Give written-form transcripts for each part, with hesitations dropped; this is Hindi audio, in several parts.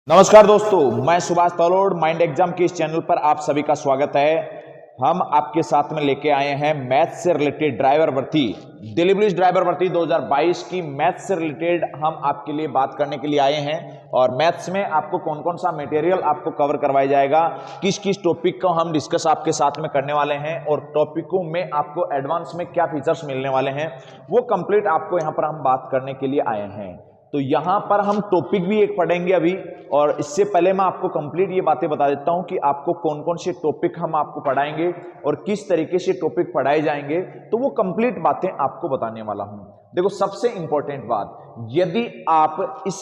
नमस्कार दोस्तों, मैं सुभाष तलोड़। माइंड एग्जाम के इस चैनल पर आप सभी का स्वागत है। हम आपके साथ में लेके आए हैं मैथ से रिलेटेड ड्राइवर भर्ती, दिल्ली पुलिस ड्राइवर भर्ती 2022 की मैथ से रिलेटेड हम आपके लिए बात करने के लिए आए हैं। और मैथ्स में आपको कौन कौन सा मटेरियल आपको कवर करवाया जाएगा, किस किस टॉपिक को हम डिस्कस आपके साथ में करने वाले हैं और टॉपिकों में आपको एडवांस में क्या फीचर्स मिलने वाले हैं, वो कंप्लीट आपको यहाँ पर हम बात करने के लिए आए हैं। तो यहां पर हम टॉपिक भी एक पढ़ेंगे अभी, और इससे पहले मैं आपको कंप्लीट ये बातें बता देता हूं कि आपको कौन कौन से टॉपिक हम आपको पढ़ाएंगे और किस तरीके से टॉपिक पढ़ाए जाएंगे, तो वो कंप्लीट बातें आपको बताने वाला हूं। देखो, सबसे इंपॉर्टेंट बात, यदि आप इस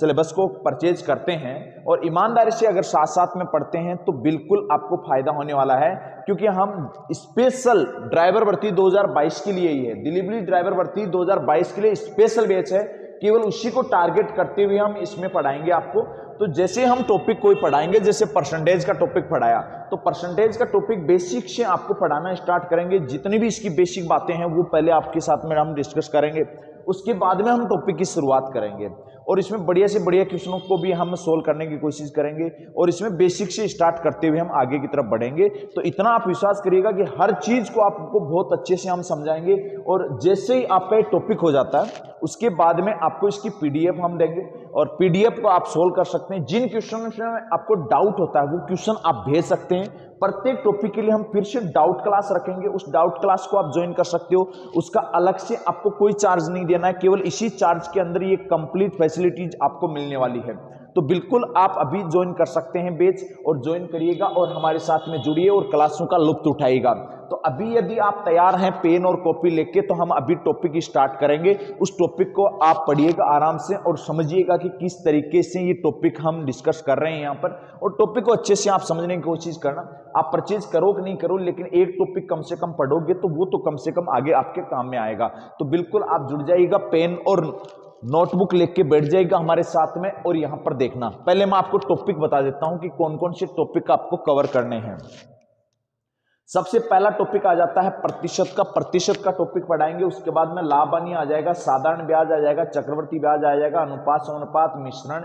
सिलेबस को परचेज करते हैं और ईमानदारी से अगर साथ साथ में पढ़ते हैं तो बिल्कुल आपको फायदा होने वाला है, क्योंकि हम स्पेशल ड्राइवर भर्ती 2022 के लिए ही है। दिल्ली पुलिस ड्राइवर भर्ती 2022 के लिए स्पेशल बैच है, केवल उसी को टारगेट करते हुए हम इसमें पढ़ाएंगे आपको। तो जैसे हम टॉपिक कोई पढ़ाएंगे, जैसे परसेंटेज का टॉपिक पढ़ाया, तो परसेंटेज का टॉपिक बेसिक से आपको पढ़ाना स्टार्ट करेंगे। जितनी भी इसकी बेसिक बातें हैं वो पहले आपके साथ में हम डिस्कस करेंगे, उसके बाद में हम टॉपिक की शुरुआत करेंगे और इसमें बढ़िया से बढ़िया क्वेश्चनों को भी हम सोल्व करने की कोशिश करेंगे और इसमें बेसिक से स्टार्ट करते हुए हम आगे की तरफ बढ़ेंगे। तो इतना आप विश्वास करिएगा कि हर चीज को आपको बहुत अच्छे से हम समझाएंगे। और जैसे ही आपका एक टॉपिक हो जाता है उसके बाद में आपको इसकी पीडीएफ हम देंगे और पीडीएफ को आप सोल्व कर सकते हैं। जिन क्वेश्चन में आपको डाउट होता है वो क्वेश्चन आप भेज सकते हैं। प्रत्येक टॉपिक के लिए हम फिर से डाउट क्लास रखेंगे, उस डाउट क्लास को आप ज्वाइन कर सकते हो। उसका अलग से आपको कोई चार्ज नहीं देना है, केवल इसी चार्ज के अंदर ये कंप्लीट फैसिलिटीज आपको मिलने वाली है। तो बिल्कुल आप अभी ज्वाइन कर सकते हैं बैच, और ज्वाइन करिएगा और हमारे साथ में जुड़िए और क्लासों का लुत्फ उठाइएगा। तो अभी यदि आप तैयार हैं पेन और कॉपी लेके, तो हम अभी टॉपिक स्टार्ट करेंगे। उस टॉपिक को आप पढ़िएगा आराम से और समझिएगा कि किस तरीके से ये टॉपिक हम डिस्कस कर रहे हैं यहाँ पर, और टॉपिक को अच्छे से आप समझने की कोशिश करना। आप परचेज करो कि नहीं करो, लेकिन एक टॉपिक कम से कम पढ़ोगे तो वो तो कम से कम आगे आपके काम में आएगा। तो बिल्कुल आप जुड़ जाइएगा, पेन और नोटबुक लेके बैठ जाएगा हमारे साथ में। और यहां पर देखना, पहले मैं आपको टॉपिक बता देता हूं कि कौन कौन से टॉपिक आपको कवर करने हैं। सबसे पहला टॉपिक आ जाता है प्रतिशत का। प्रतिशत का टॉपिक पढ़ाएंगे, उसके बाद में लाभ हानि आ जाएगा, साधारण ब्याज आ जाएगा, चक्रवर्ती ब्याज आ जाएगा, अनुपात समानुपात, मिश्रण,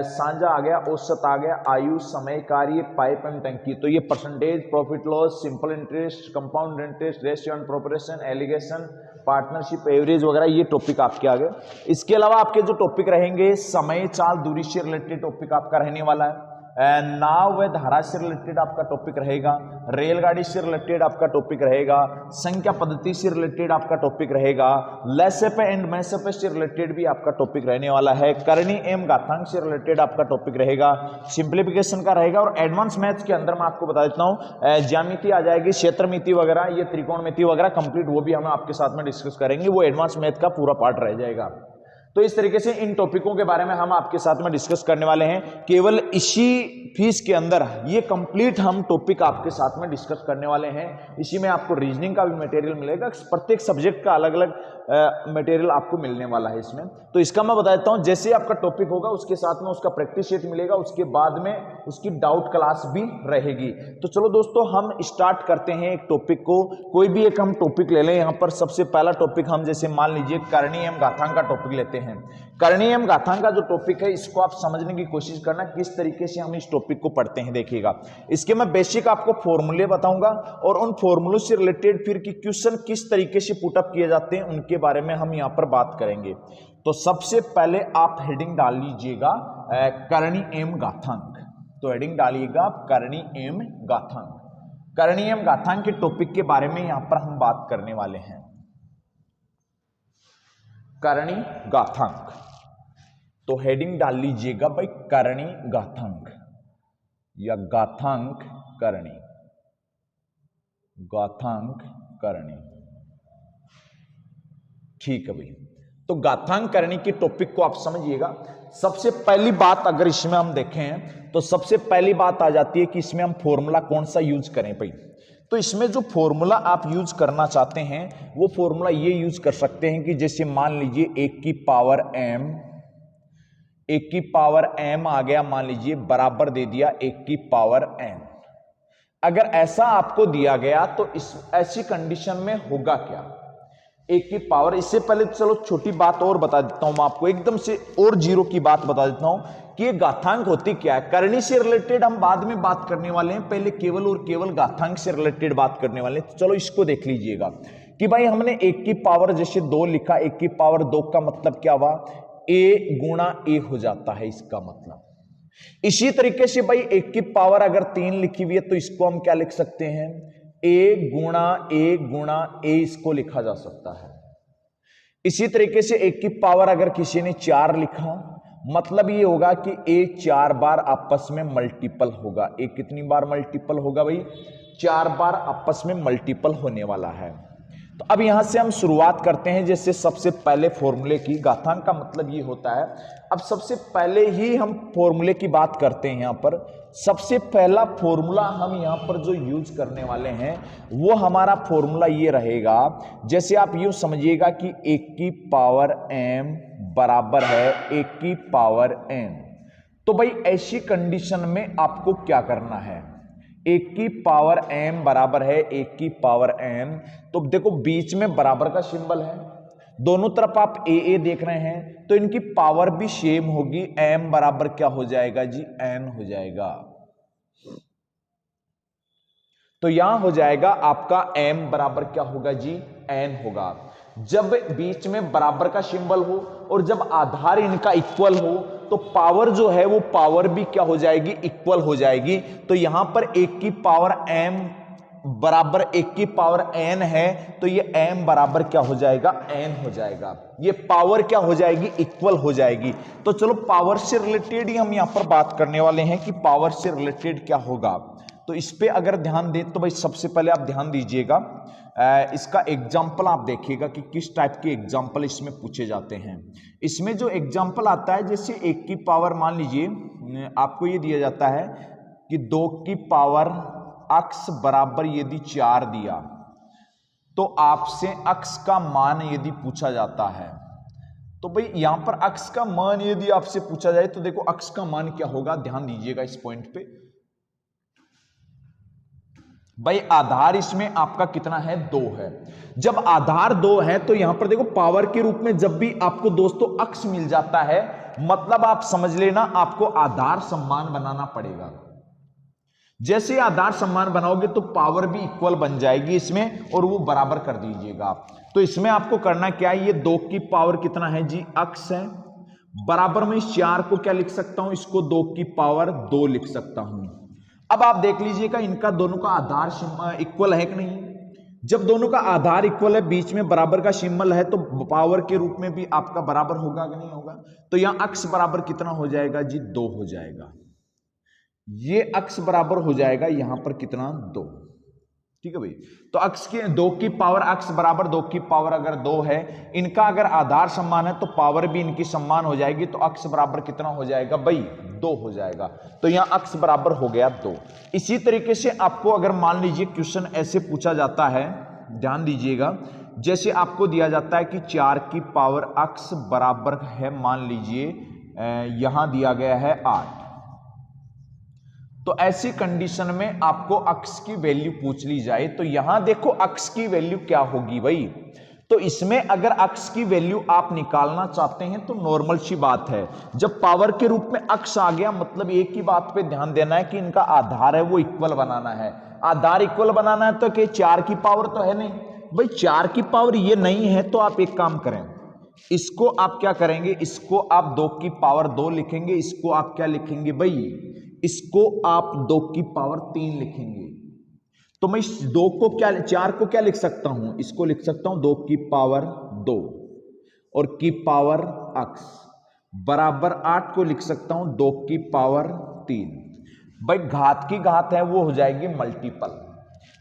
साझा आ गया, औसत आ गया, आयु, समय, कार्य, पाइप एंड टंकी। तो ये percentage, profit loss, simple interest, compound interest, ratio and proportion, alligation, partnership, average वगैरह, ये टॉपिक आपके आगे। इसके अलावा आपके जो टॉपिक रहेंगे, समय, चाल, दूरी से रिलेटेड टॉपिक आपका रहने वाला है। नाव व धारा से रिलेटेड आपका टॉपिक रहेगा, रेलगाड़ी से रिलेटेड आपका टॉपिक रहेगा, संख्या पद्धति से रिलेटेड आपका टॉपिक रहेगा, लेसेपे एंड मैसेपे से रिलेटेड भी आपका टॉपिक रहने वाला है, करणी एवं घातांक से रिलेटेड आपका टॉपिक रहेगा, सिंप्लीफिकेशन का रहेगा। और एडवांस मैथ्स के अंदर मैं आपको बता देता हूँ, ज्यामिति आ जाएगी, क्षेत्रमिति वगैरह, ये त्रिकोणमिति वगैरह कंप्लीट, वो भी हम आपके साथ में डिस्कस करेंगे। वो एडवांस मैथ का पूरा पार्ट रह जाएगा। तो इस तरीके से इन टॉपिकों के बारे में हम आपके साथ में डिस्कस करने वाले हैं। केवल इसी फीस के अंदर ये कंप्लीट हम टॉपिक आपके साथ में डिस्कस करने वाले हैं। इसी में आपको रीजनिंग का भी मटेरियल मिलेगा, प्रत्येक सब्जेक्ट का अलग अलग मटेरियल आपको मिलने वाला है इसमें। तो इसका मैं बता देता हूं, जैसे आपका टॉपिक होगा उसके साथ में उसका प्रैक्टिस शीट मिलेगा, उसके बाद में उसकी डाउट क्लास भी रहेगी। तो चलो दोस्तों, हम स्टार्ट करते हैं एक टॉपिक को। कोई भी एक हम टॉपिक ले लें। यहाँ पर सबसे पहला टॉपिक हम जैसे मान लीजिए करणी एवं घातांक का टॉपिक लेते हैं। करणी एवं घातांक का जो टॉपिक है, इसको आप समझने की कोशिश करना किस तरीके से हम इस टॉपिक को पढ़ते हैं। देखिएगा, इसके मैं बेसिक आपको फॉर्मूले बताऊंगा और उन फॉर्मूलों से रिलेटेड फिर की क्वेश्चन किस तरीके से पुटअप किए जाते हैं उनके बारे में हम यहां पर बात करेंगे। तो सबसे पहले आप हेडिंग डाल लीजिएगा करणी एवं घातांक। तो हेडिंग डालिएगा करणी एवं घातांक। करणी एवं घातांक के टॉपिक के बारे में यहां पर हम बात करने वाले हैं। करणी घातांक, तो हेडिंग डाल लीजिएगा भाई करणी घातांक या घातांक करणी, घातांक करणी। ठीक है भाई, तो घातांक करणी के टॉपिक को आप समझिएगा। सबसे पहली बात अगर इसमें हम देखें तो सबसे पहली बात आ जाती है कि इसमें हम फॉर्मूला कौन सा यूज करें भाई। तो इसमें जो फॉर्मूला आप यूज करना चाहते हैं वो फॉर्मूला ये यूज कर सकते हैं कि जैसे मान लीजिए 1 की पावर m, 1 की पावर m आ गया, मान लीजिए बराबर दे दिया 1 की पावर n। अगर ऐसा आपको दिया गया तो इस ऐसी कंडीशन में होगा क्या एक की पावर, इससे पहले चलो छोटी बात और बता देता हूं मैं आपको, एकदम से और जीरो की बात बता देता हूं कि ये घातांक होती क्या है। करनी से रिलेटेड हम बाद में बात करने वाले हैं, पहले केवल और केवल घातांक से रिलेटेड बात करने वाले हैं। तो चलो इसको देख लीजिएगा कि भाई हमने एक की पावर जैसे 2 लिखा, एक की पावर 2 का मतलब क्या हुआ, a गुणा a हो जाता है इसका मतलब। इसी तरीके से भाई एक की पावर अगर 3 लिखी हुई है तो इसको हम क्या लिख सकते हैं, a गुणा a इसको लिखा जा सकता है। इसी तरीके से एक की पावर अगर किसी ने 4 लिखा, मतलब ये होगा कि a 4 बार आपस में मल्टीपल होगा। a कितनी बार मल्टीपल होगा भाई, 4 बार आपस में मल्टीपल होने वाला है। तो अब यहां से हम शुरुआत करते हैं, जैसे सबसे पहले फॉर्मूले की। घातांक का मतलब ये होता है, अब सबसे पहले ही हम फॉर्मूले की बात करते हैं। यहां पर सबसे पहला फॉर्मूला हम यहां पर जो यूज करने वाले हैं वो हमारा फॉर्मूला ये रहेगा, जैसे आप यूं समझिएगा कि 1 की पावर m बराबर है 1 की पावर n। तो भाई ऐसी कंडीशन में आपको क्या करना है, 1 की पावर m बराबर है 1 की पावर n। तो देखो बीच में बराबर का सिंबल है, दोनों तरफ आप a देख रहे हैं, तो इनकी पावर भी सेम होगी। m बराबर क्या हो जाएगा जी, n हो जाएगा। तो यहां हो जाएगा आपका m बराबर क्या होगा जी, n होगा। जब बीच में बराबर का सिंबल हो और जब आधार इनका इक्वल हो तो पावर जो है वो पावर भी क्या हो जाएगी, इक्वल हो जाएगी। तो यहां पर 1 की पावर m बराबर 1 की पावर n है, तो ये m बराबर क्या हो जाएगा, n हो जाएगा। ये पावर क्या हो जाएगी, इक्वल हो जाएगी। तो चलो पावर से रिलेटेड ही हम यहां पर बात करने वाले हैं कि पावर से रिलेटेड क्या होगा। तो इस पे अगर ध्यान दें तो भाई सबसे पहले आप ध्यान दीजिएगा, इसका एग्जाम्पल आप देखिएगा कि किस टाइप के एग्जाम्पल इसमें पूछे जाते हैं। इसमें जो एग्जाम्पल आता है, जैसे 1 की पावर मान लीजिए आपको ये दिया जाता है कि 2 की पावर x बराबर यदि 4 दिया, तो आपसे x का मान यदि पूछा जाता है, तो भाई यहां पर x का मान यदि आपसे पूछा जाए तो देखो x का मान क्या होगा, ध्यान दीजिएगा इस पॉइंट पे। भाई आधार इसमें आपका कितना है, 2 है। जब आधार 2 है तो यहां पर देखो पावर के रूप में जब भी आपको दोस्तों अक्स मिल जाता है, मतलब आप समझ लेना आपको आधार सम्मान बनाना पड़ेगा। जैसे आधार सम्मान बनाओगे तो पावर भी इक्वल बन जाएगी इसमें और वो बराबर कर दीजिएगा आप। तो इसमें आपको करना क्या है, ये 2 की पावर कितना है जी, अक्स है, बराबर में इस 4 को क्या लिख सकता हूं, इसको 2 की पावर 2 लिख सकता हूं। अब आप देख लीजिएगा इनका दोनों का आधार इक्वल है कि नहीं। जब दोनों का आधार इक्वल है, बीच में बराबर का सिंबल है, तो पावर के रूप में भी आपका बराबर होगा कि नहीं होगा। तो यहां अक्स बराबर कितना हो जाएगा जी, 2 हो जाएगा। ये अक्स बराबर हो जाएगा यहां पर कितना, 2। ठीक है भाई। तो अक्स के 2 की पावर अक्स बराबर 2 की पावर अगर 2 है, इनका अगर आधार समान है तो पावर भी इनकी समान हो जाएगी। तो अक्स बराबर कितना हो जाएगा भाई, 2 हो जाएगा। तो यहां अक्स बराबर हो गया 2। इसी तरीके से आपको अगर मान लीजिए क्वेश्चन ऐसे पूछा जाता है, ध्यान दीजिएगा, जैसे आपको दिया जाता है कि 4 की पावर अक्स बराबर है, मान लीजिए यहां दिया गया है 8। तो ऐसी कंडीशन में आपको अक्स की वैल्यू पूछ ली जाए तो यहां देखो अक्स की वैल्यू क्या होगी भाई। तो इसमें अगर अक्स की वैल्यू आप निकालना चाहते हैं तो नॉर्मल सी बात है, जब पावर के रूप में अक्स आ गया, मतलब एक ही बात पे ध्यान देना है कि इनका आधार है वो इक्वल बनाना है। आधार इक्वल बनाना है तो कि 4 की पावर तो है नहीं भाई, 4 की पावर ये नहीं है। तो आप एक काम करें, इसको आप क्या करेंगे, इसको आप 2 की पावर 2 लिखेंगे, इसको आप क्या लिखेंगे भाई, इसको आप 2 की पावर 3 लिखेंगे। तो मैं इस 2 को क्या, 4 को क्या लिख सकता हूं, इसको लिख सकता हूं 2 की पावर 2 और की पावर अक्स बराबर 8 को लिख सकता हूं 2 की पावर 3। भाई घात की घात है वो हो जाएगी मल्टीपल।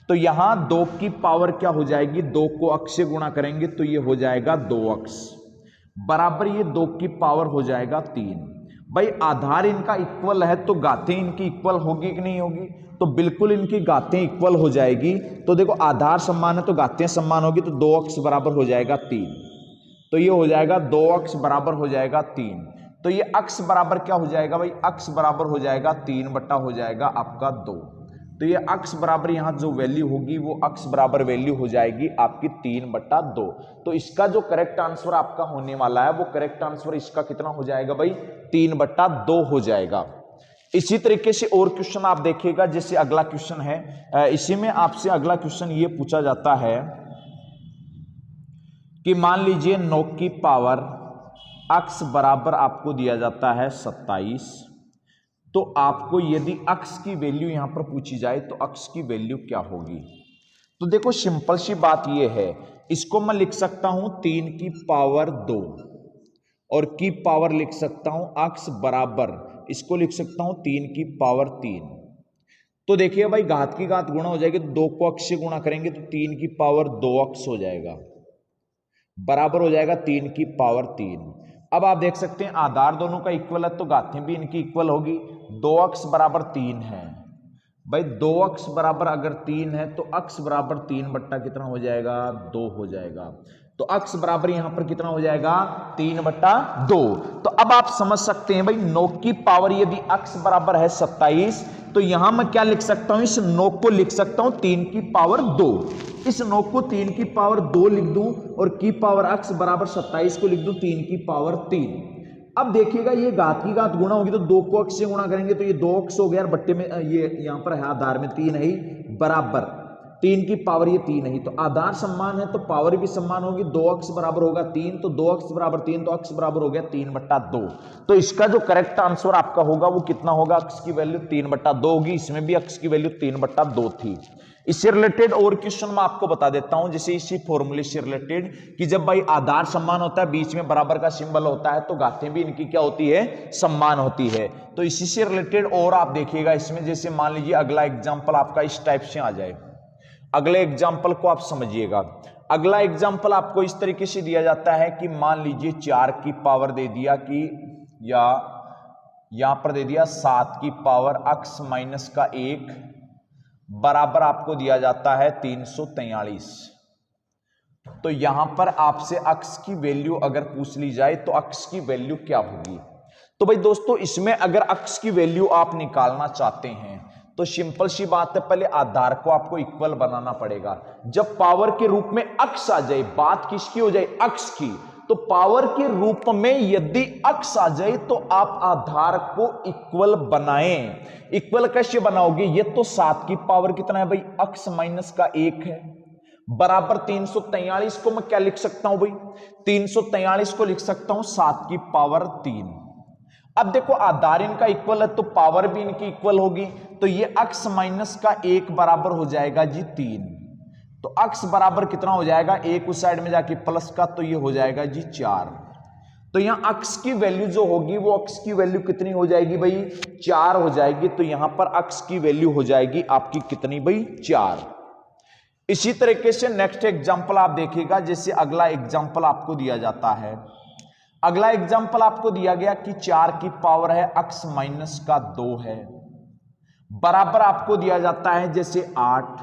तो यहां 2 की पावर क्या हो जाएगी, 2 को अक्स से गुणा करेंगे तो ये हो जाएगा 2 अक्स बराबर ये 2 की पावर हो जाएगा 3। भाई आधार इनका इक्वल है तो गातें इनकी इक्वल होगी कि नहीं होगी, तो बिल्कुल इनकी गातें इक्वल हो जाएगी। तो देखो आधार समान है तो गातें समान होगी, तो 2 अक्स बराबर हो जाएगा 3। तो ये हो जाएगा 2 अक्स बराबर हो जाएगा 3। तो ये अक्स बराबर क्या हो जाएगा भाई, अक्स बराबर हो जाएगा 3 बटा हो जाएगा आपका 2। तो ये अक्स बराबर यहां जो वैल्यू होगी वो अक्स बराबर वैल्यू हो जाएगी आपकी 3/2। तो इसका जो करेक्ट आंसर आपका होने वाला है वो करेक्ट आंसर इसका कितना हो जाएगा भाई, 3/2 हो जाएगा। इसी तरीके से और क्वेश्चन आप देखिएगा, जैसे अगला क्वेश्चन है, इसी में आपसे अगला क्वेश्चन ये पूछा जाता है कि मान लीजिए 9 की पावर अक्स बराबर आपको दिया जाता है 27। तो आपको यदि अक्स की वैल्यू यहां पर पूछी जाए तो अक्स की वैल्यू क्या होगी। तो देखो सिंपल सी बात यह है, इसको मैं लिख सकता हूं 3 की पावर 2 और की पावर लिख सकता हूं अक्स बराबर, इसको लिख सकता हूं 3 की पावर 3। तो देखिए भाई घात की घात गुणा हो जाएगी, तो 2 को अक्स से गुणा करेंगे तो 3 की पावर 2 अक्स हो जाएगा, बराबर हो जाएगा 3 की पावर 3। अब आप देख सकते हैं आधार दोनों का इक्वल है तो घातें भी इनकी इक्वल होगी। 2 अक्स बराबर 3 है भाई, 2 अक्स बराबर अगर 3 है तो अक्स बराबर 3 बट्टा कितना हो जाएगा, 2 हो जाएगा। तो अक्स बराबर यहां पर कितना हो जाएगा, 3/2। तो अब आप समझ सकते हैं भाई 9 की पावर यदि अक्स बराबर है 27 तो यहां मैं क्या लिख सकता हूं, इस 9 को लिख सकता हूं 3 की पावर 2। इस 9 को 3 की पावर 2 लिख दूं और की पावर अक्स बराबर 27 को लिख दूं 3 की पावर 3। अब देखिएगा ये घात की घात गुणा होगी तो 2 को अक्स से गुणा करेंगे तो ये 2 अक्स हो गया, बट्टे में ये यहां पर है आधार में 3 है ही, बराबर 3 की पावर ये 3 है ही, तो आधार समान है तो पावर भी समान होगी। 2 अक्स बराबर होगा 3 तो 2 अक्स बराबर 3 तो अक्स बराबर हो गया 3/2। तो इसका जो करेक्ट आंसर आपका होगा वो कितना होगा, अक्स की वैल्यू 3/2 होगी। इसमें भी अक्स की वैल्यू 3/2 थी। इससे रिलेटेड और क्वेश्चन मैं आपको बता देता हूं, जैसे इसी फॉर्मूले से रिलेटेड कि जब भाई आधार समान होता है, बीच में बराबर का सिंबल होता है, तो घातें भी इनकी क्या होती है, समान होती है। तो इसी से रिलेटेड और आप देखिएगा इसमें, जैसे मान लीजिए अगला एग्जाम्पल आपका इस टाइप से आ जाए। अगले एग्जाम्पल को आप समझिएगा। अगला एग्जाम्पल आपको इस तरीके से दिया जाता है कि मान लीजिए 4 की पावर दे दिया कि, या यहां पर दे दिया 7 की पावर अक्स माइनस का 1 बराबर आपको दिया जाता है 343। तो यहां पर आपसे अक्स की वैल्यू अगर पूछ ली जाए तो अक्स की वैल्यू क्या होगी। तो भाई दोस्तों इसमें अगर अक्स की वैल्यू आप निकालना चाहते हैं तो सिंपल सी बात है, पहले आधार को आपको इक्वल बनाना पड़ेगा। जब पावर के रूप में अक्स आ जाए, बात किसकी हो जाए, अक्स की, तो पावर के रूप में यदि अक्स आ जाए तो आप आधार को इक्वल बनाएं। इक्वल कैसे बनाओगे, ये तो 7 की पावर कितना है भाई, अक्स माइनस का 1 है, बराबर 343 को मैं क्या लिख सकता हूं भाई, 343 को लिख सकता हूं 7 की पावर 3। अब देखो आधार इनका इक्वल है तो पावर भी इनकी इक्वल होगी, तो ये अक्स माइनस का 1 बराबर हो जाएगा जी 3। तो अक्स बराबर कितना हो जाएगा, 1 उस साइड में जाके प्लस का, तो ये हो जाएगा जी 4। तो यहां अक्स की वैल्यू जो होगी वो अक्स की वैल्यू कितनी हो जाएगी भाई, 4 हो जाएगी। तो यहां पर अक्स की वैल्यू हो जाएगी आपकी कितनी भाई, 4। इसी तरीके से नेक्स्ट एग्जांपल आप देखिएगा, जैसे अगला एग्जांपल आपको दिया जाता है। अगला एग्जांपल आपको दिया गया कि 4 की पावर है अक्स माइनस का 2 है, बराबर आपको दिया जाता है जैसे 8।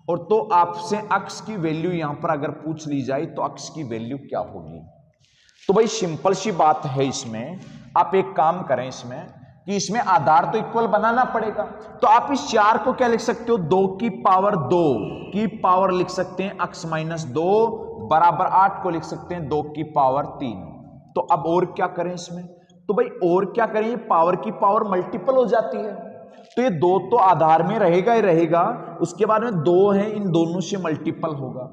और तो आपसे अक्स की वैल्यू यहां पर अगर पूछ ली जाए तो अक्स की वैल्यू क्या होगी। तो भाई सिंपल सी बात है, इसमें आप एक काम करें इसमें कि इसमें आधार तो इक्वल बनाना पड़ेगा। तो आप इस 4 को क्या लिख सकते हो, 2 की पावर 2 की पावर लिख सकते हैं अक्स माइनस 2, बराबर 8 को लिख सकते हैं 2 की पावर 3। तो अब और क्या करें इसमें, तो भाई और क्या करें, पावर की पावर मल्टीपल हो जाती है, तो ये 2 तो आधार में रहेगा ही रहेगा, उसके बाद में 2 है, इन दोनों से मल्टीपल होगा।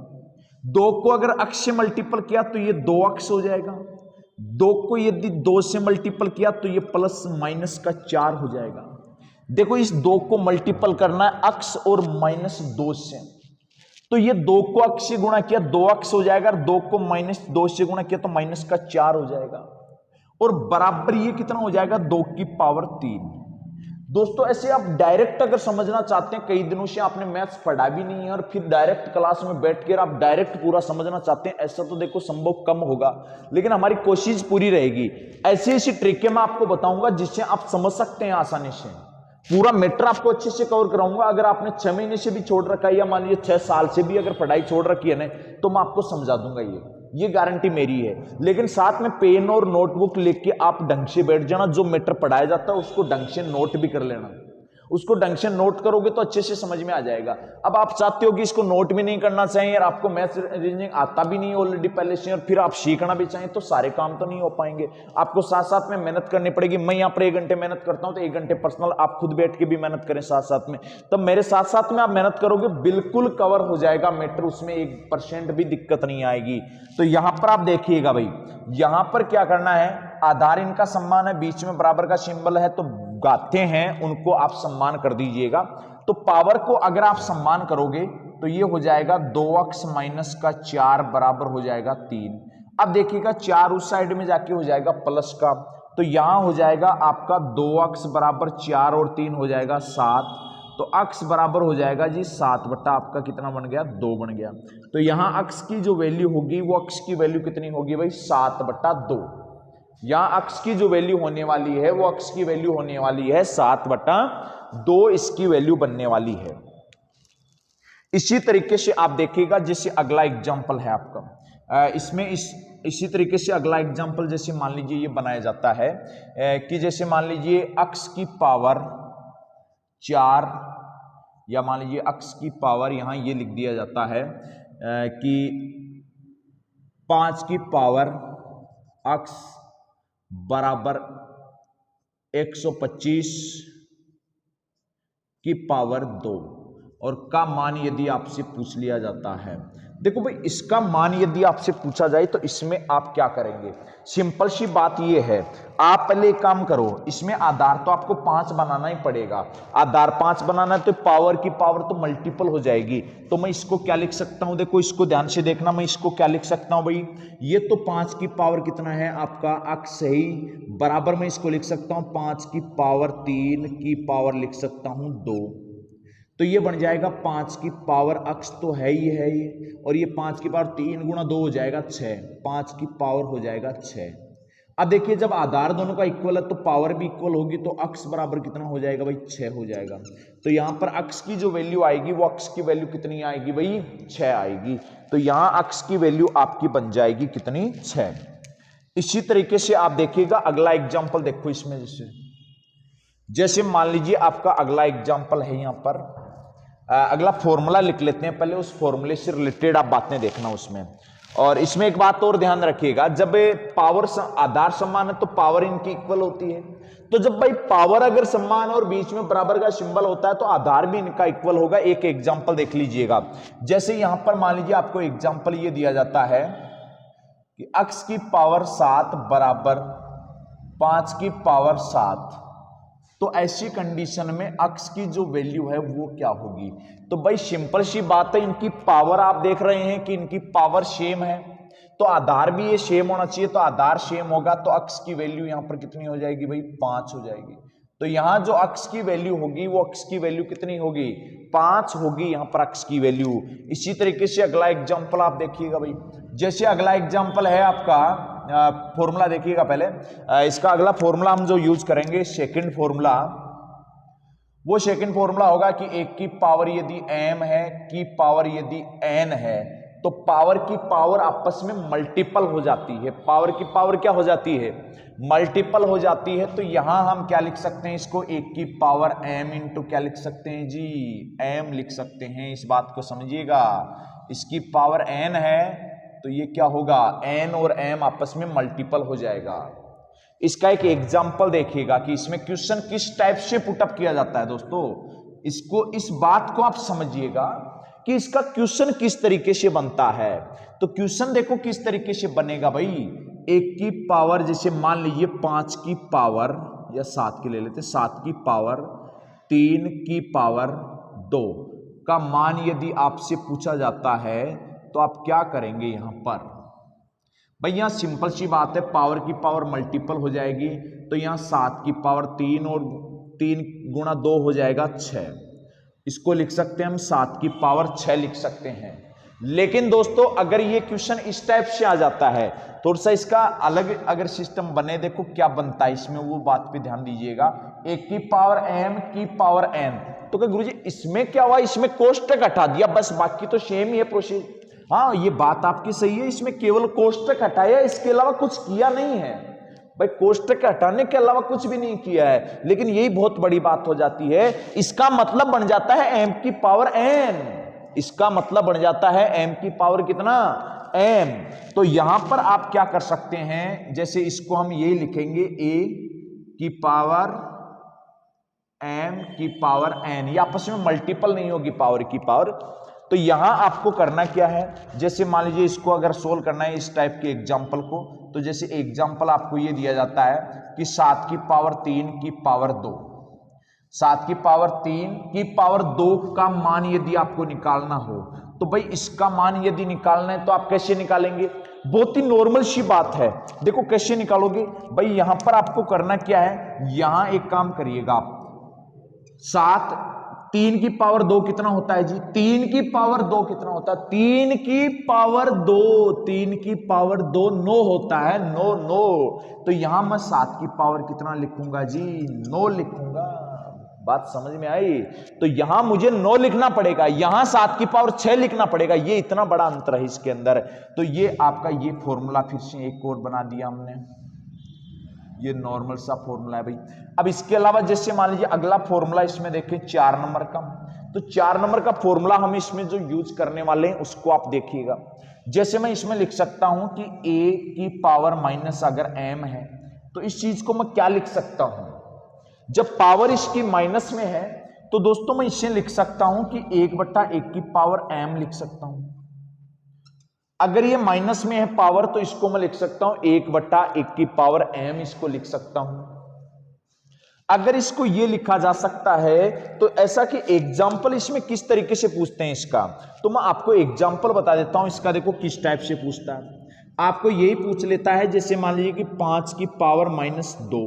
2 को अगर अक्स से मल्टीपल किया तो ये 2 अक्स हो जाएगा, 2 को यदि 2 से मल्टीपल किया तो ये प्लस माइनस का 4 हो जाएगा। देखो इस 2 को मल्टीपल करना है अक्स और माइनस 2 से, तो ये 2 को अक्स से गुणा किया 2 अक्स हो जाएगा, 2 को माइनस 2 से गुणा किया तो माइनस का 4 हो जाएगा, और बराबर ये कितना हो जाएगा, 2 की पावर 3। दोस्तों ऐसे आप डायरेक्ट अगर समझना चाहते हैं, कई दिनों से आपने मैथ्स पढ़ा भी नहीं है और फिर डायरेक्ट क्लास में बैठकर आप डायरेक्ट पूरा समझना चाहते हैं, ऐसा तो देखो संभव कम होगा, लेकिन हमारी कोशिश पूरी रहेगी। ऐसी ऐसी ट्रिकें मैं आपको बताऊंगा जिससे आप समझ सकते हैं आसानी से। पूरा मैटर आपको अच्छे से कवर कराऊंगा। अगर आपने 6 महीने से भी छोड़ रखा है या मान लीजिए 6 साल से भी अगर पढ़ाई छोड़ रखी है ना, तो मैं आपको समझा दूंगा, ये गारंटी मेरी है। लेकिन साथ में पेन और नोटबुक लेके आप ढंग से बैठ जाना, जो मैटर पढ़ाया जाता है उसको ढंग से नोट भी कर लेना, उसको ढंग से नोट करोगे तो अच्छे से समझ में आ जाएगा। अब आप चाहते हो कि इसको नोट भी नहीं करना चाहिए और आपको मैथ्स रीजनिंग आता भी नहीं ऑलरेडी पहले से, और फिर आप सीखना भी चाहें, तो सारे काम तो नहीं हो पाएंगे। आपको साथ साथ में मेहनत करनी पड़ेगी। मैं यहाँ पर 1 घंटे मेहनत करता हूँ तो 1 घंटे पर्सनल आप खुद बैठ के भी मेहनत करें साथ साथ में, तब मेरे साथ साथ में आप मेहनत करोगे, बिल्कुल कवर हो जाएगा मैटर, उसमें 1% भी दिक्कत नहीं आएगी। तो यहां पर आप देखिएगा भाई, यहां पर क्या करना है, आधार इनका सम्मान है, बीच में बराबर का सिंबल है, तो गाते हैं उनको आप सम्मान कर दीजिएगा। तो पावर को अगर आप सम्मान करोगे तो ये हो जाएगा 2x माइनस का 4 बराबर हो जाएगा 3। अब देखिएगा 4 उस साइड में जाके हो जाएगा प्लस का, तो यहां हो जाएगा आपका 2x बराबर 4 और 3 हो जाएगा 7। तो x बराबर हो जाएगा जी 7 बटा आपका कितना बन गया, 2 बन गया। तो यहां x की जो वैल्यू होगी वो x की वैल्यू कितनी होगी भाई, 7 बटा 2। यहां x की जो वैल्यू होने वाली है वो x की वैल्यू होने वाली है 7 बटा 2, इसकी वैल्यू बनने वाली है। इसी तरीके से आप देखिएगा, जैसे अगला एग्जाम्पल है आपका, इसमें इसी तरीके से अगला एग्जाम्पल जैसे मान लीजिए ये बनाया जाता है कि जैसे मान लीजिए x की पावर 4, या मान लीजिए x की पावर यहां ये लिख दिया जाता है कि 5 की पावर x बराबर 125 की पावर 2, और का मान यदि आपसे पूछ लिया जाता है, देखो भाई इसका मान यदि आपसे पूछा जाए तो इसमें आप क्या करेंगे, सिंपल सी बात ये है, आप पहले एक काम करो, इसमें आधार तो आपको 5 बनाना ही पड़ेगा। आधार 5 बनाना है तो पावर की पावर तो मल्टीपल हो जाएगी। तो मैं इसको क्या लिख सकता हूं, देखो इसको ध्यान से देखना, मैं इसको क्या लिख सकता हूं भाई, ये तो 5 की पावर कितना है आपका x है ही, बराबर मैं इसको लिख सकता हूं 5 की पावर 3 की पावर लिख सकता हूं 2। तो ये बन जाएगा 5 की पावर x तो है ही है ये, और ये 5 की पावर 3 गुणा 2 हो जाएगा 6, 5 की पावर हो जाएगा 6। अब देखिए जब आधार दोनों का इक्वल है तो पावर भी इक्वल होगी, तो x बराबर कितना हो जाएगा भाई, 6 हो जाएगा। तो यहां पर x की जो वैल्यू आएगी वो x की वैल्यू कितनी आएगी भाई, 6 आएगी। तो यहां x की वैल्यू आपकी बन जाएगी कितनी, 6। इसी तरीके से आप देखिएगा अगला एग्जाम्पल, देखो इसमें जैसे मान लीजिए आपका अगला एग्जाम्पल है, यहां पर अगला फॉर्मूला लिख लेते हैं, पहले उस फॉर्मूले से रिलेटेड आप बातें देखना उसमें। और इसमें एक बात और ध्यान रखिएगा, जब पावर आधार समान है तो पावर इनकी इक्वल होती है। तो जब भाई पावर अगर समान और बीच में बराबर का सिंबल होता है तो आधार भी इनका इक्वल होगा। एक एग्जांपल देख लीजिएगा, जैसे यहां पर मान लीजिए आपको एग्जांपल ये दिया जाता है कि x की पावर 7 बराबर 5 की पावर 7, तो ऐसी कंडीशन में x की जो वैल्यू है वो क्या होगी। तो भाई सिंपल सी बात है, इनकी पावर आप देख रहे हैं कि इनकी पावर सेम है, तो आधार भी ये सेम होना चाहिए, तो आधार सेम होगा तो x की वैल्यू यहां पर कितनी हो जाएगी भाई, 5 हो जाएगी। तो यहां जो x की वैल्यू होगी वो x की वैल्यू कितनी होगी, 5 होगी यहां पर x की वैल्यू। इसी तरीके से अगला एग्जांपल आप देखिएगा भाई, जैसे अगला एग्जांपल है आपका, फॉर्मूला देखिएगा पहले, इसका अगला फॉर्मूला हम जो यूज करेंगे सेकंड फॉर्मूला, वो सेकंड फॉर्मूला होगा कि 1 की पावर यदि m है, की पावर यदि n है, तो पावर की पावर आपस में मल्टीपल हो जाती है। पावर की पावर क्या हो जाती है, मल्टीपल हो जाती है। तो यहां हम क्या लिख सकते हैं इसको, 1 की पावर m इंटू क्या लिख सकते हैं जी, m लिख सकते हैं। इस बात को समझिएगा, इसकी पावर n है तो ये क्या होगा, n और m आपस में मल्टीपल हो जाएगा। इसका एक एग्जाम्पल देखिएगा कि इसमें क्वेश्चन किस टाइप से पुटअप किया जाता है। दोस्तों इसको, इस बात को आप समझिएगा कि इसका क्वेश्चन किस तरीके से बनता है। तो क्वेश्चन देखो किस तरीके से बनेगा भाई, 1 की पावर जैसे मान लीजिए 5 की पावर, या 7 की ले लेते, 7 की पावर 3 की पावर 2 का मान यदि आपसे पूछा जाता है तो आप क्या करेंगे यहां पर भाई। यहां सिंपल सी बात है, पावर की पावर मल्टीपल हो जाएगी, तो यहां 7 की पावर 3 और 3 गुणा 2 हो जाएगा 6। इसको लिख सकते हैं हम 7 की पावर 6 लिख सकते हैं। लेकिन दोस्तों अगर ये क्वेश्चन इस टाइप से आ जाता है, थोड़ा सा इसका अलग अगर सिस्टम बने, देखो क्या बनता है इसमें, वो बात पे ध्यान दीजिएगा। 1 की पावर m की पावर n, तो क्या गुरुजी इसमें क्या हुआ, इसमें कोष्टक हटा दिया बस, बाकी तो सेम ही है प्रोसेस। हाँ ये बात आपकी सही है, इसमें केवल कोष्टक हटाया, इसके अलावा कुछ किया नहीं है। भाई कोष्टक हटाने के अलावा कुछ भी नहीं किया है, लेकिन यही बहुत बड़ी बात हो जाती है। इसका मतलब बन जाता है m की पावर n, इसका मतलब बन जाता है m की पावर कितना, m। तो यहां पर आप क्या कर सकते हैं, जैसे इसको हम यही लिखेंगे a की पावर m की पावर n, ये आपस में मल्टीपल नहीं होगी पावर की पावर। तो यहां आपको करना क्या है, जैसे मान लीजिए इसको अगर सोल्व करना है इस टाइप के एग्जाम्पल को, तो जैसे एग्जाम्पल आपको ये दिया जाता है कि 7 की पावर 3 की पावर 2, 7 की पावर 3 की पावर 2 का मान यदि आपको निकालना हो, तो भाई इसका मान यदि निकालना है तो आप कैसे निकालेंगे, बहुत ही नॉर्मल सी बात है। देखो कैसे निकालोगे भाई, यहां पर आपको करना क्या है, यहां एक काम करिएगा आप, 7 3 की पावर 2 कितना होता है जी, 3 की पावर 2 कितना होता है, 3 की पावर 2, 3 की पावर 2 9 होता है, 9 9। तो यहां मैं 7 की पावर कितना लिखूंगा जी, 9 लिखूंगा। बात समझ में आई। तो यहां मुझे 9 लिखना पड़ेगा, यहां 7 की पावर 6 लिखना पड़ेगा, ये इतना बड़ा अंतर है इसके अंदर। तो ये आपका ये फॉर्मूला फिर से एक और बना दिया हमने, ये नॉर्मल सा फॉर्मूला है भाई। अब इसके अलावा जैसे मान लीजिए अगला फॉर्मूला इसमें देखें 4 नंबर का, तो 4 नंबर का फॉर्मूला हम इसमें जो यूज करने वाले हैं उसको आप देखिएगा। जैसे मैं इसमें लिख सकता हूं कि a की पावर माइनस अगर m है, तो इस चीज को मैं क्या लिख सकता हूं, जब पावर इसकी माइनस में है तो दोस्तों मैं इसे लिख सकता हूं कि 1/1 की पावर m लिख सकता हूं। अगर ये माइनस में है पावर, तो इसको मैं लिख सकता हूं 1/1 की पावर m, इसको लिख सकता हूं। अगर इसको ये लिखा जा सकता है, तो ऐसा कि एग्जाम्पल इसमें किस तरीके से पूछते हैं इसका, तो मैं आपको एग्जाम्पल बता देता हूं इसका। देखो किस टाइप से पूछता है, आपको यही पूछ लेता है, जैसे मान लीजिए कि 5 की पावर -2।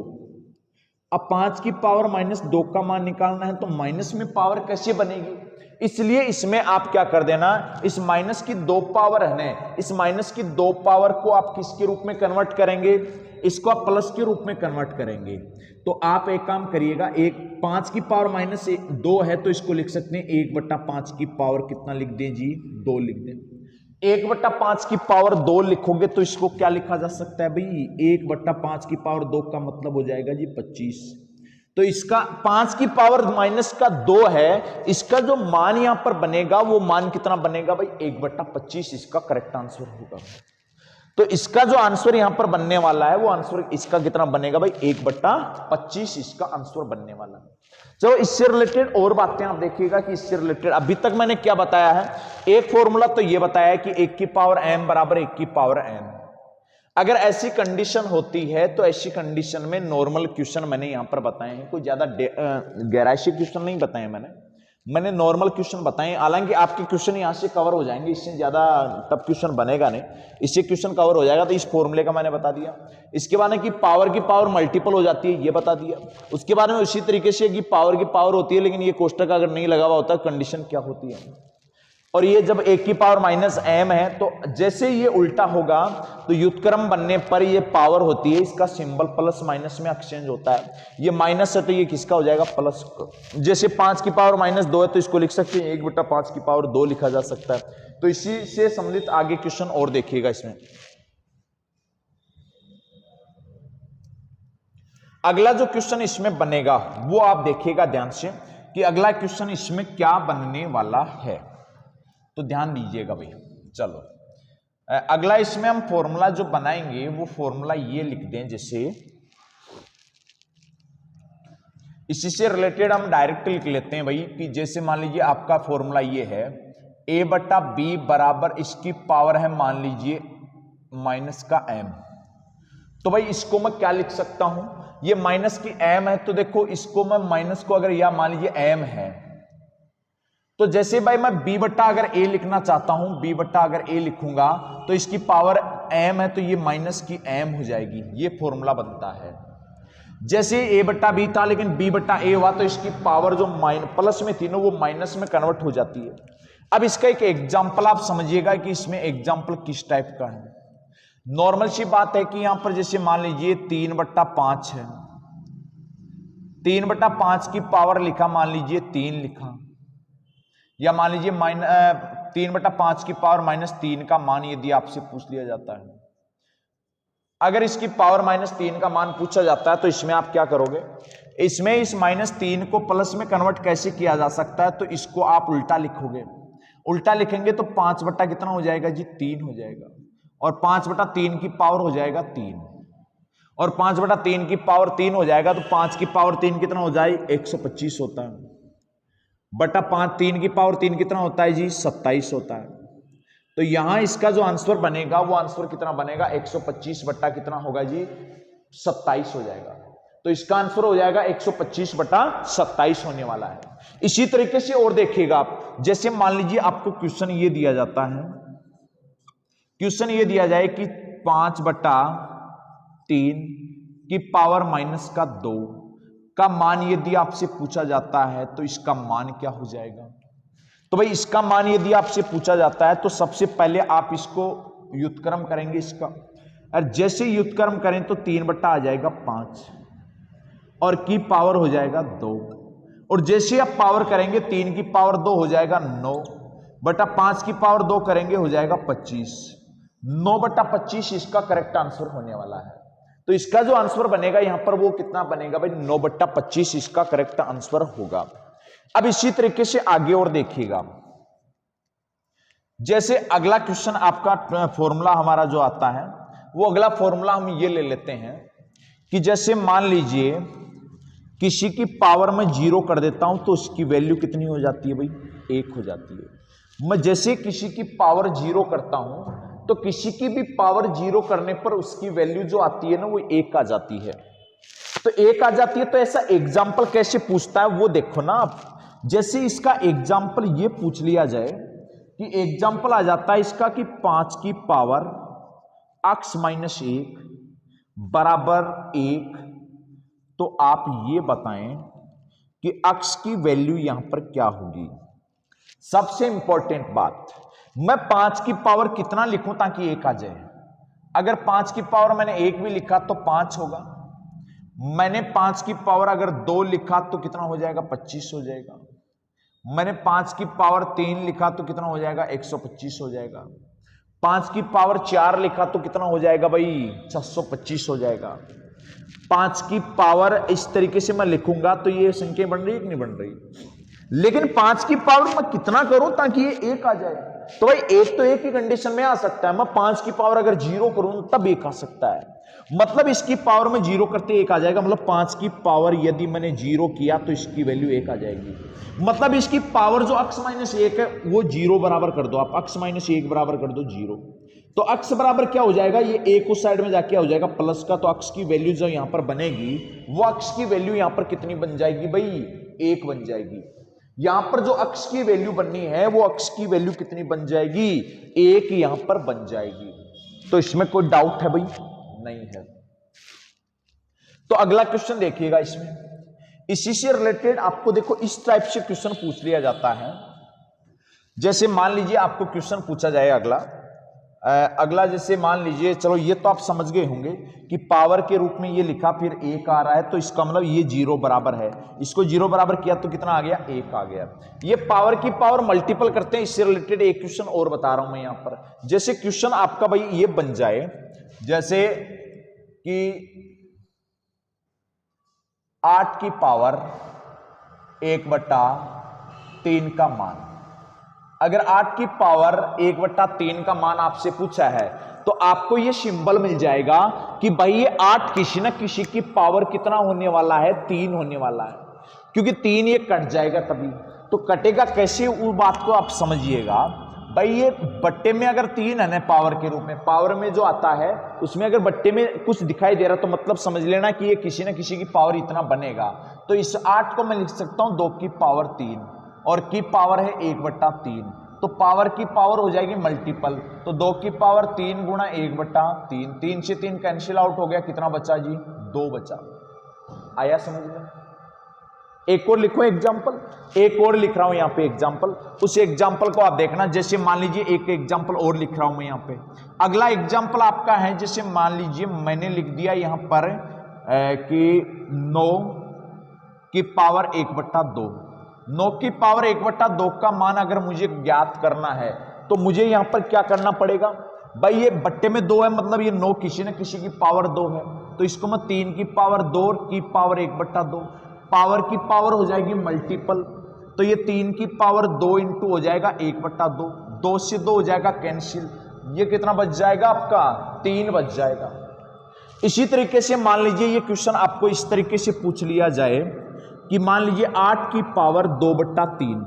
अब 5 की पावर -2 का मान निकालना है, तो माइनस में पावर कैसे बनेगी, इसलिए इसमें आप क्या कर देना, इस माइनस की 2 पावर है ना, इस माइनस की 2 पावर को आप किसके रूप में कन्वर्ट करेंगे, इसको आप प्लस के रूप में कन्वर्ट करेंगे। तो आप एक काम करिएगा, 5 की पावर -2 है, तो इसको लिख सकते हैं 1/5 की पावर कितना लिख दें जी, 2 लिख दें। 1/5 की पावर 2 लिखोगे तो इसको क्या लिखा जा सकता है भाई, 1/5 की पावर 2 का मतलब हो जाएगा जी 25। तो इसका 5 की पावर माइनस का 2 है, इसका जो मान यहां पर बनेगा वो मान कितना बनेगा भाई, 1/25 इसका करेक्ट आंसर होगा। तो इसका जो आंसर यहां पर बनने वाला है वो आंसर इसका कितना बनेगा भाई, 1/25 इसका आंसर बनने वाला है। चलो इससे रिलेटेड और बातें आप देखिएगा कि इससे रिलेटेड अभी तक मैंने क्या बताया है, एक फॉर्मूला तो ये बताया है कि 1 की पावर m बराबर 1 की पावर n। अगर ऐसी कंडीशन होती है तो ऐसी कंडीशन में नॉर्मल क्वेश्चन मैंने यहां पर बताए हैं, कोई ज्यादा गहराई से क्वेश्चन नहीं बताए मैंने नॉर्मल क्वेश्चन बताए। हालांकि आपके क्वेश्चन यहां से कवर हो जाएंगे, इससे ज्यादा टफ क्वेश्चन बनेगा नहीं, इससे क्वेश्चन कवर हो जाएगा। तो इस फॉर्मूले का मैंने बता दिया, इसके बाद में कि पावर की पावर मल्टीपल हो जाती है ये बता दिया, उसके बाद में उसी तरीके से कि पावर की पावर होती है लेकिन ये कोष्टक अगर नहीं लगा हुआ होता कंडीशन क्या होती है। और ये जब 1 की पावर -m है, तो जैसे ये उल्टा होगा तो व्युत्क्रम बनने पर ये पावर होती है, इसका सिंबल प्लस माइनस में एक्सचेंज होता है। ये माइनस है तो ये किसका हो जाएगा, प्लस। जैसे 5 की पावर -2 है तो इसको लिख सकते हैं 1/5 की पावर 2 लिखा जा सकता है। तो इसी से संबंधित आगे क्वेश्चन और देखिएगा इसमें। अगला जो क्वेश्चन इसमें बनेगा वो आप देखिएगा ध्यान से कि अगला क्वेश्चन इसमें क्या बनने वाला है, तो ध्यान दीजिएगा भाई। चलो अगला इसमें हम फॉर्मूला जो बनाएंगे वो फॉर्मूला ये लिख दें, जैसे इसी से रिलेटेड हम डायरेक्ट लिख लेते हैं भाई कि जैसे मान लीजिए आपका फॉर्मूला ये है, a/b बराबर इसकी पावर है मान लीजिए माइनस का m। तो भाई इसको मैं क्या लिख सकता हूं, ये माइनस की m है, तो देखो इसको मैं माइनस को अगर यह मान लीजिए m है, तो जैसे भाई मैं b/a अगर a लिखना चाहता हूं, b/a अगर a लिखूंगा तो इसकी पावर m है, तो ये माइनस की m हो जाएगी, ये फॉर्मूला बनता है। जैसे a/b था लेकिन b/a हुआ तो इसकी पावर जो प्लस में थी ना वो माइनस में कन्वर्ट हो जाती है। अब इसका एक एग्जाम्पल आप समझिएगा कि इसमें एग्जाम्पल किस टाइप का है। नॉर्मल सी बात है कि यहां पर जैसे मान लीजिए 3/5 है, 3/5 की पावर लिखा मान लीजिए 3 लिखा, या मान लीजिए 3/5 की पावर -3 का मान यदि आपसे पूछ लिया जाता है, अगर इसकी पावर -3 का मान पूछा जाता है तो इसमें आप क्या करोगे, इसमें इस -3 को प्लस में कन्वर्ट कैसे किया जा सकता है, तो इसको आप उल्टा लिखोगे। उल्टा लिखेंगे तो 5 बट्टा कितना हो जाएगा जी, 3 हो जाएगा, और 5 बटा 3 की पावर हो जाएगा 3, और 5 बटा 3 की पावर 3 हो जाएगा, तो 5 की पावर 3 कितना हो जाए, 125 होता है, बटा 5 3 की पावर 3 कितना होता है जी, 27 होता है। तो यहां इसका जो आंसर बनेगा वो आंसर कितना बनेगा, 125 बट्टा कितना होगा जी, 27 हो जाएगा। तो इसका आंसर हो जाएगा 125 बटा 27 होने वाला है। इसी तरीके से और देखिएगा आप, जैसे मान लीजिए आपको क्वेश्चन ये दिया जाता है, क्वेश्चन ये दिया जाए कि 5 बटा 3 की पावर -2 का मान यदि आपसे पूछा जाता है तो इसका मान क्या हो जाएगा। तो भाई इसका मान यदि आपसे पूछा जाता है तो सबसे पहले आप इसको व्युत्क्रम करेंगे इसका, और जैसे व्युत्क्रम करें तो 3 बट्टा आ जाएगा 5 और की पावर हो जाएगा 2, और जैसे आप पावर करेंगे 3 की पावर 2 हो जाएगा 9 बटा 5 की पावर 2 करेंगे हो जाएगा 25, 9 बटा 25 इसका करेक्ट आंसर होने वाला है। तो इसका जो आंसर बनेगा यहां पर वो कितना बनेगा भाई, 9 बट्टा 25 इसका करेक्ट आंसर होगा। अब इसी तरीके से आगे और देखिएगा, जैसे अगला क्वेश्चन आपका फॉर्मूला हमारा जो आता है वो अगला फॉर्मूला हम ये ले लेते हैं कि जैसे मान लीजिए किसी की पावर में 0 कर देता हूं तो उसकी वैल्यू कितनी हो जाती है भाई, 1 हो जाती है। मैं जैसे किसी की पावर 0 करता हूं तो किसी की भी पावर 0 करने पर उसकी वैल्यू जो आती है ना वो 1 आ जाती है। तो 1 आ जाती है, तो ऐसा एग्जाम्पल कैसे पूछता है वो देखो ना आप। जैसे इसका एग्जाम्पल ये पूछ लिया जाए कि एग्जाम्पल आ जाता है इसका कि 5 की पावर x - 1 बराबर 1, तो आप ये बताएं कि x की वैल्यू यहां पर क्या होगी। सबसे इंपॉर्टेंट बात, मैं 5 की पावर कितना लिखूं ताकि 1 आ जाए। अगर 5 की पावर मैंने 1 भी लिखा तो 5 होगा, मैंने 5 की पावर अगर 2 लिखा तो कितना हो जाएगा, 25 हो जाएगा, मैंने 5 की पावर 3 लिखा तो कितना हो जाएगा, 125 हो जाएगा, 5 की पावर 4 लिखा तो कितना हो जाएगा भाई, 625 हो जाएगा। 5 की पावर इस तरीके से मैं लिखूंगा तो ये संख्या बन रही है कि नहीं बन रही, लेकिन 5 की पावर मैं कितना करूं ताकि ये 1 आ जाए। तो भाई 1 तो 1 की कंडीशन में आ सकता है, मैं 5 की पावर अगर 0 करूं तब 1 आ सकता है, मतलब इसकी पावर में 0 करते 1 आ जाएगा, मतलब 5 की पावर यदि मैंने 0 किया तो इसकी वैल्यू 1 आ जाएगी। मतलब इसकी पावर जो x - 1 है वो 0 बराबर कर दो आप, x - 1 बराबर कर दो 0, तो x बराबर क्या हो जाएगा, ये 1 उस साइड में जाके हो जाएगा प्लस का, तो x की वैल्यू जो यहां पर बनेगी वो x की वैल्यू यहां पर कितनी बन जाएगी भाई, 1 बन जाएगी। यहां पर जो x की वैल्यू बननी है वो x की वैल्यू कितनी बन जाएगी, 1 यहां पर बन जाएगी। तो इसमें कोई डाउट है भाई, नहीं है। तो अगला क्वेश्चन देखिएगा, इसमें इसी से रिलेटेड आपको देखो इस टाइप से क्वेश्चन पूछ लिया जाता है। जैसे मान लीजिए आपको क्वेश्चन पूछा जाए अगला जैसे मान लीजिए, चलो ये तो आप समझ गए होंगे कि पावर के रूप में ये लिखा फिर 1 आ रहा है, तो इसका मतलब ये 0 बराबर है, इसको 0 बराबर किया तो कितना आ गया, 1 आ गया। ये पावर की पावर मल्टीपल करते हैं, इससे रिलेटेड एक क्वेश्चन और बता रहा हूं मैं यहां पर। जैसे क्वेश्चन आपका भाई ये बन जाए जैसे कि 8 की पावर 1/3 का मान, अगर 8 की पावर 1/3 का मान आपसे पूछा है तो आपको ये सिंबल मिल जाएगा कि भाई ये 8 किसी न किसी की पावर कितना होने वाला है, 3 होने वाला है, क्योंकि 3 ये कट जाएगा तभी। तो कटेगा कैसे, वो बात को आप समझिएगा। भाई ये बट्टे में अगर 3 है ना पावर के रूप में, पावर में जो आता है उसमें अगर बट्टे में कुछ दिखाई दे रहा तो मतलब समझ लेना कि ये किसी न किसी की पावर इतना बनेगा। तो इस 8 को मैं लिख सकता हूं 2 की पावर 3 और की पावर है 1/3, तो पावर की पावर हो जाएगी मल्टीपल, तो 2 की पावर 3 गुणा 1/3, 3 से 3 कैंसिल आउट हो गया, कितना बचा जी, 2 बचा। आया समझ में। एक और लिखो एग्जाम्पल, एक और लिख रहा हूं यहां पे एग्जाम्पल, उस एग्जाम्पल को आप देखना। जैसे मान लीजिए एक एग्जाम्पल और लिख रहा हूं मैं यहां पे, अगला एग्जाम्पल आपका है जैसे मान लीजिए मैंने लिख दिया यहां पर कि 9 की पावर 1/2, 9 की पावर 1/2 का मान अगर मुझे ज्ञात करना है तो मुझे यहां पर क्या करना पड़ेगा, भाई ये बट्टे में 2 है, मतलब ये 9 किसी न किसी की पावर 2 है, तो इसको मैं 3 की पावर 2 की पावर 1/2, पावर की पावर हो जाएगी मल्टीपल, तो ये 3 की पावर 2 इंटू हो जाएगा 1/2, 2 से 2 हो जाएगा कैंसिल, ये कितना बच जाएगा आपका 3 बच जाएगा। इसी तरीके से मान लीजिए ये क्वेश्चन आपको इस तरीके से पूछ लिया जाए कि मान लीजिए 8 की पावर 2/3,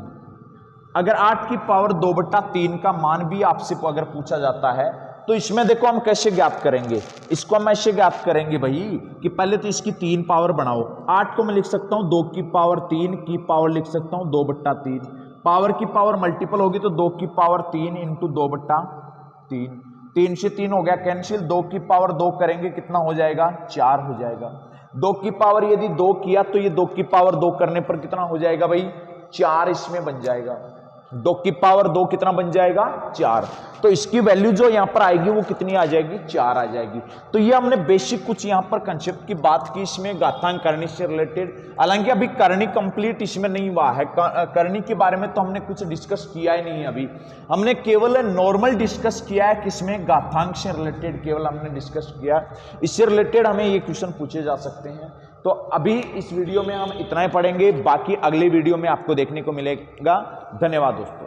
अगर 8 की पावर 2/3 का मान भी आपसे अगर पूछा जाता है तो इसमें देखो हम कैसे ज्ञात करेंगे, इसको हम ऐसे ज्ञात करेंगे भाई कि पहले तो इसकी 3 पावर बनाओ, 8 को मैं लिख सकता हूं 2 की पावर 3 की पावर लिख सकता हूं 2/3, पावर की पावर मल्टीपल होगी तो 2 की पावर 3 इंटू 2/3, 3 से 3 हो गया कैंसिल, 2 की पावर 2 करेंगे कितना हो जाएगा 4 हो जाएगा, 2 की पावर यदि 2 किया तो ये 2 की पावर 2 करने पर कितना हो जाएगा भाई 4 इसमें बन जाएगा, 2 की पावर 2 कितना बन जाएगा 4, तो इसकी वैल्यू जो यहां पर आएगी वो कितनी आ जाएगी 4 आ जाएगी। तो ये हमने बेसिक कुछ यहां पर कंसेप्ट की बात की इसमें घातांक करनी से रिलेटेड, हालांकि अभी करनी कंप्लीट इसमें नहीं हुआ है, करनी के बारे में तो हमने कुछ डिस्कस किया ही नहीं, अभी हमने केवल नॉर्मल डिस्कस किया है, किसमें घातांक से रिलेटेड केवल हमने डिस्कस किया, इससे रिलेटेड हमें ये क्वेश्चन पूछे जा सकते हैं। तो अभी इस वीडियो में हम इतना ही पढ़ेंगे, बाकी अगले वीडियो में आपको देखने को मिलेगा। धन्यवाद दोस्तों।